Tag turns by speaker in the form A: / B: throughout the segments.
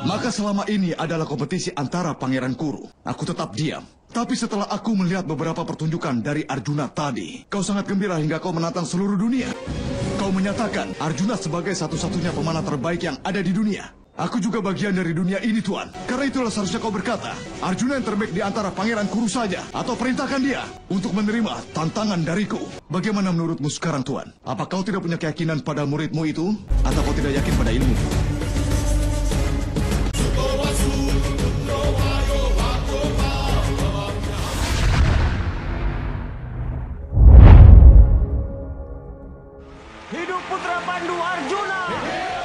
A: Maka selama ini adalah kompetisi antara Pangeran Kuru. Aku tetap diam. Tapi setelah aku melihat beberapa pertunjukan dari Arjuna tadi, kau sangat gembira hingga kau menantang seluruh dunia. Kau menyatakan Arjuna sebagai satu-satunya pemanah terbaik yang ada di dunia. Aku juga bagian dari dunia ini, Tuan. Karena itulah seharusnya kau berkata, Arjuna yang terbaik di antara Pangeran Kuru saja. Atau perintahkan dia untuk menerima tantangan dariku. Bagaimana menurutmu sekarang, Tuan? Apa kau tidak punya keyakinan pada muridmu itu? Atau kau tidak yakin pada ilmu?
B: Hidup Putra Pandu Arjuna!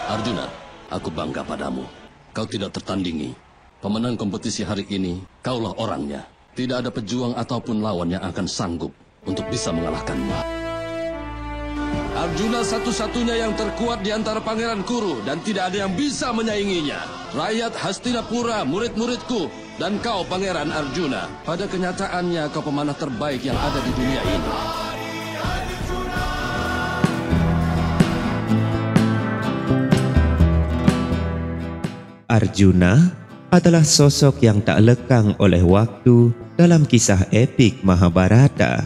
C: Arjuna, aku bangga padamu. Kau tidak tertandingi. Pemenang kompetisi hari ini, kaulah orangnya. Tidak ada pejuang ataupun lawan yang akan sanggup untuk bisa mengalahkanmu. Arjuna satu-satunya yang terkuat di antara Pangeran Kuru dan tidak ada yang bisa menyainginya. Rakyat Hastinapura, murid-muridku, dan kau Pangeran Arjuna. Pada kenyataannya kau pemanah terbaik yang ada di dunia ini.
D: Arjuna adalah sosok yang tak lekang oleh waktu dalam kisah epik Mahabharata.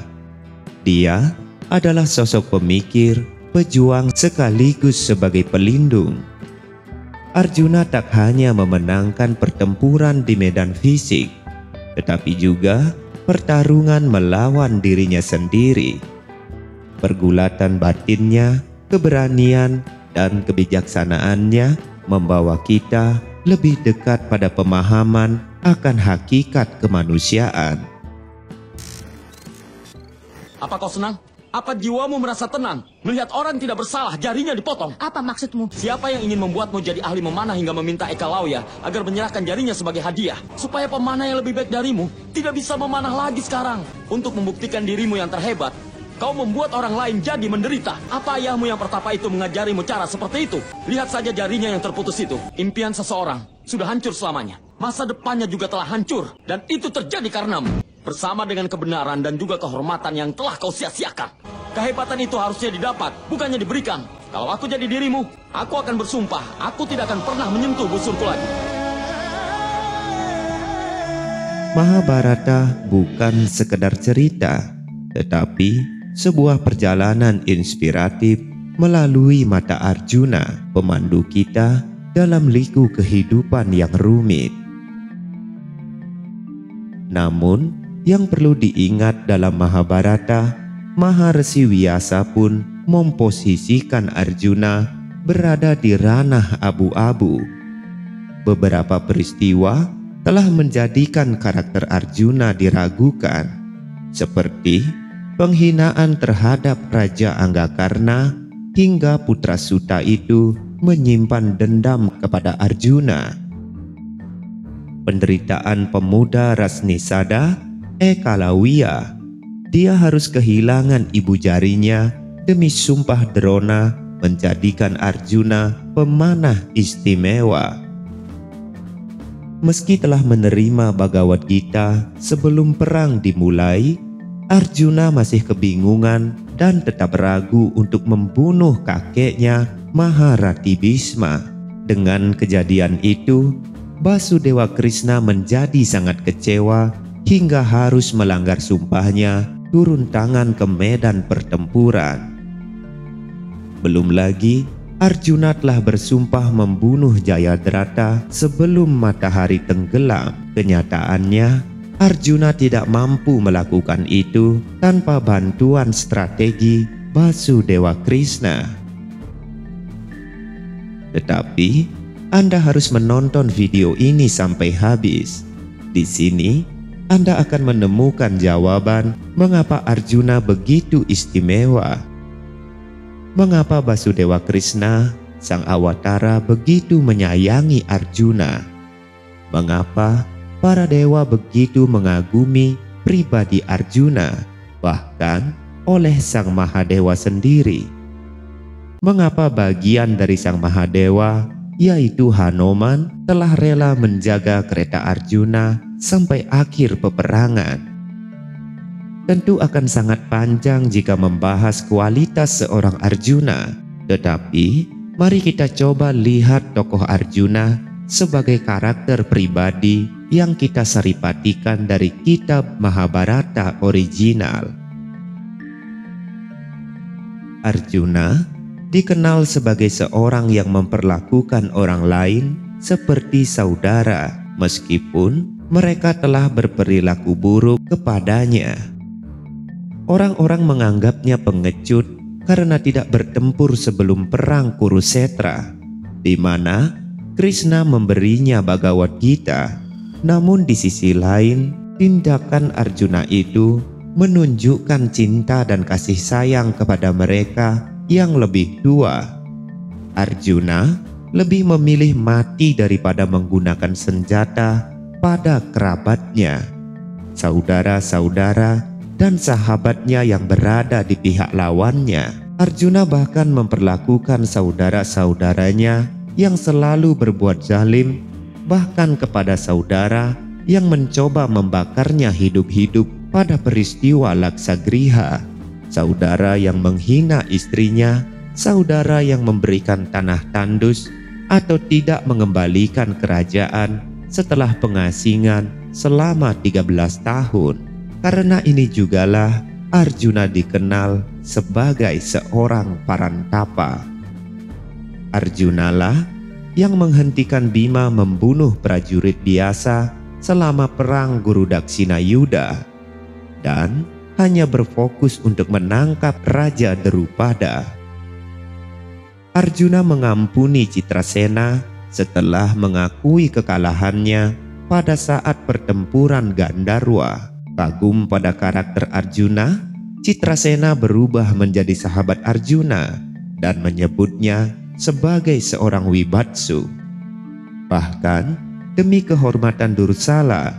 D: Dia adalah sosok pemikir, pejuang sekaligus sebagai pelindung. Arjuna tak hanya memenangkan pertempuran di medan fisik, tetapi juga pertarungan melawan dirinya sendiri. Pergulatan batinnya, keberanian, dan kebijaksanaannya membawa kita lebih dekat pada pemahaman akan hakikat kemanusiaan.
B: Apa kau senang? Apa jiwamu merasa tenang melihat orang tidak bersalah jarinya dipotong?
E: Apa maksudmu?
B: Siapa yang ingin membuatmu jadi ahli memanah hingga meminta Ekalauya agar menyerahkan jarinya sebagai hadiah? Supaya pemanah yang lebih baik darimu tidak bisa memanah lagi sekarang. Untuk membuktikan dirimu yang terhebat, kau membuat orang lain jadi menderita. Apa ayahmu yang pertapa itu mengajarimu cara seperti itu? Lihat saja jarinya yang terputus itu. Impian seseorang sudah hancur selamanya. Masa depannya juga telah hancur. Dan itu terjadi karenamu. Bersama dengan kebenaran dan juga kehormatan yang telah kau sia-siakan. Kehebatan itu harusnya didapat, bukannya diberikan. Kalau aku jadi dirimu, aku akan bersumpah. Aku tidak akan pernah menyentuh busurku lagi.
D: Mahabharata bukan sekedar cerita, tetapi sebuah perjalanan inspiratif melalui mata Arjuna, pemandu kita dalam liku kehidupan yang rumit. Namun, yang perlu diingat dalam Mahabharata, Maharesi Vyasa pun memposisikan Arjuna berada di ranah abu-abu. Beberapa peristiwa telah menjadikan karakter Arjuna diragukan, seperti penghinaan terhadap Raja Anggakarna hingga putra Suta itu menyimpan dendam kepada Arjuna. Penderitaan pemuda Rasnisada, Ekalauya, dia harus kehilangan ibu jarinya demi sumpah Drona menjadikan Arjuna pemanah istimewa. Meski telah menerima Bhagavad Gita sebelum perang dimulai, Arjuna masih kebingungan dan tetap ragu untuk membunuh kakeknya Maharati Bhisma. Dengan kejadian itu, Basudewa Krishna menjadi sangat kecewa hingga harus melanggar sumpahnya turun tangan ke medan pertempuran. Belum lagi, Arjuna telah bersumpah membunuh Jayadrata sebelum matahari tenggelam. Kenyataannya, Arjuna tidak mampu melakukan itu tanpa bantuan strategi Basudewa Krishna. Tetapi, Anda harus menonton video ini sampai habis. Di sini, Anda akan menemukan jawaban mengapa Arjuna begitu istimewa. Mengapa Basudewa Krishna, sang awatara, begitu menyayangi Arjuna. Mengapa para dewa begitu mengagumi pribadi Arjuna, bahkan oleh Sang Mahadewa sendiri. Mengapa bagian dari Sang Mahadewa, yaitu Hanuman, telah rela menjaga kereta Arjuna sampai akhir peperangan. Tentu akan sangat panjang jika membahas kualitas seorang Arjuna, tetapi mari kita coba lihat tokoh Arjuna sebagai karakter pribadi yang kita saripatikan dari kitab Mahabharata original. Arjuna dikenal sebagai seorang yang memperlakukan orang lain seperti saudara, meskipun mereka telah berperilaku buruk kepadanya. Orang-orang menganggapnya pengecut karena tidak bertempur sebelum perang Kurusetra, di mana Krishna memberinya Bhagavad Gita. Namun di sisi lain, tindakan Arjuna itu menunjukkan cinta dan kasih sayang kepada mereka yang lebih tua. Arjuna lebih memilih mati daripada menggunakan senjata pada kerabatnya, saudara-saudara, dan sahabatnya yang berada di pihak lawannya. Arjuna bahkan memperlakukan saudara-saudaranya yang selalu berbuat zalim, bahkan kepada saudara yang mencoba membakarnya hidup-hidup pada peristiwa Laksagriha, saudara yang menghina istrinya, saudara yang memberikan tanah tandus atau tidak mengembalikan kerajaan setelah pengasingan selama 13 tahun. Karena ini jugalah Arjuna dikenal sebagai seorang parantapa. Arjunalah yang menghentikan Bima membunuh prajurit biasa selama perang Gurudaksina Yuda dan hanya berfokus untuk menangkap Raja Drupada. Arjuna mengampuni Citrasena setelah mengakui kekalahannya pada saat pertempuran Gandarwa. Kagum pada karakter Arjuna, Citrasena berubah menjadi sahabat Arjuna dan menyebutnya sebagai seorang Wibatsu. Bahkan demi kehormatan Dursala,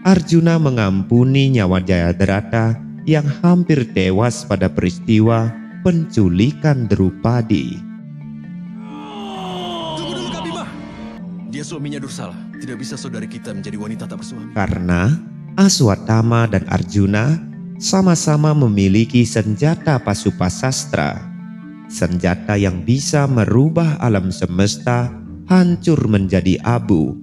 D: Arjuna mengampuni nyawa Jayadrata yang hampir tewas pada peristiwa penculikan Drupadi.
C: Tunggu dulu Kak Bima. Dia suaminya Dursala. Tidak bisa saudari kita menjadi wanita tak bersuami.
D: Karena Aswatthama dan Arjuna sama-sama memiliki senjata Pasupasastra, senjata yang bisa merubah alam semesta hancur menjadi abu.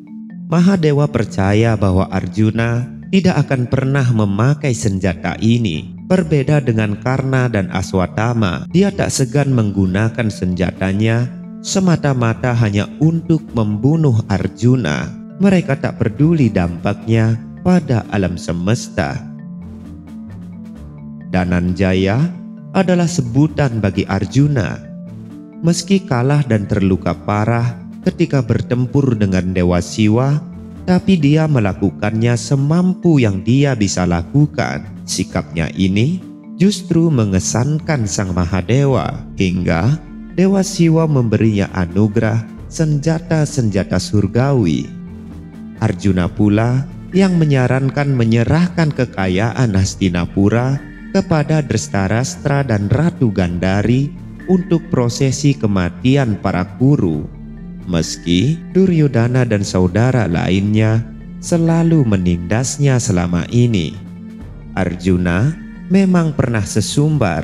D: Mahadewa percaya bahwa Arjuna tidak akan pernah memakai senjata ini. Berbeda dengan Karna dan Aswatthama, dia tak segan menggunakan senjatanya semata-mata hanya untuk membunuh Arjuna. Mereka tak peduli dampaknya pada alam semesta. Dananjaya adalah sebutan bagi Arjuna. Meski kalah dan terluka parah ketika bertempur dengan Dewa Siwa, tapi dia melakukannya semampu yang dia bisa lakukan. Sikapnya ini justru mengesankan Sang Mahadewa, hingga Dewa Siwa memberinya anugerah senjata-senjata surgawi. Arjuna pula yang menyarankan menyerahkan kekayaan Hastinapura kepada Drestarastra dan Ratu Gandari untuk prosesi kematian para Kuru. Meski Duryodhana dan saudara lainnya selalu menindasnya selama ini, Arjuna memang pernah sesumbar,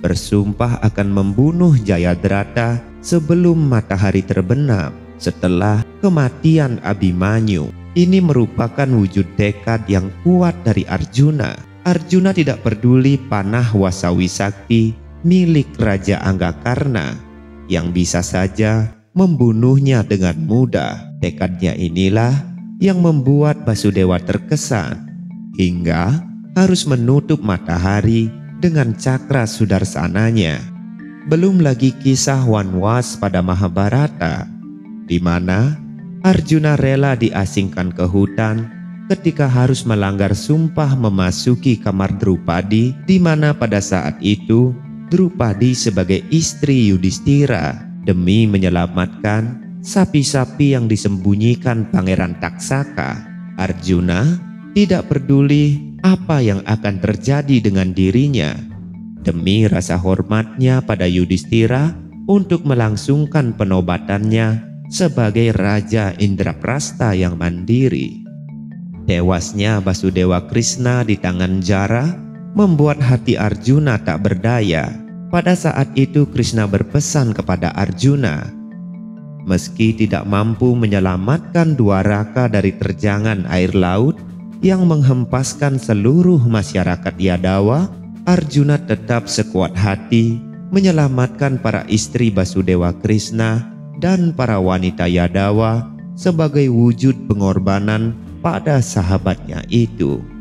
D: bersumpah akan membunuh Jayadrata sebelum matahari terbenam setelah kematian Abhimanyu. Ini merupakan wujud tekad yang kuat dari Arjuna. Arjuna tidak peduli panah Wasawi Sakti milik Raja Anggakarna yang bisa saja membunuhnya dengan mudah. Tekadnya inilah yang membuat Basudewa terkesan hingga harus menutup matahari dengan cakra sudarsananya. Belum lagi kisah Wanwas pada Mahabharata, di mana Arjuna rela diasingkan ke hutan ketika harus melanggar sumpah memasuki kamar Drupadi, di mana pada saat itu Drupadi sebagai istri Yudhistira demi menyelamatkan sapi-sapi yang disembunyikan Pangeran Taksaka. Arjuna tidak peduli apa yang akan terjadi dengan dirinya. Demi rasa hormatnya pada Yudhistira untuk melangsungkan penobatannya sebagai Raja Indraprastha yang mandiri. Tewasnya Basudewa Krishna di tangan Jara membuat hati Arjuna tak berdaya. Pada saat itu Krishna berpesan kepada Arjuna, meski tidak mampu menyelamatkan Dwaraka dari terjangan air laut yang menghempaskan seluruh masyarakat Yadawa, Arjuna tetap sekuat hati menyelamatkan para istri Basudewa Krishna dan para wanita Yadawa sebagai wujud pengorbanan pada sahabatnya itu.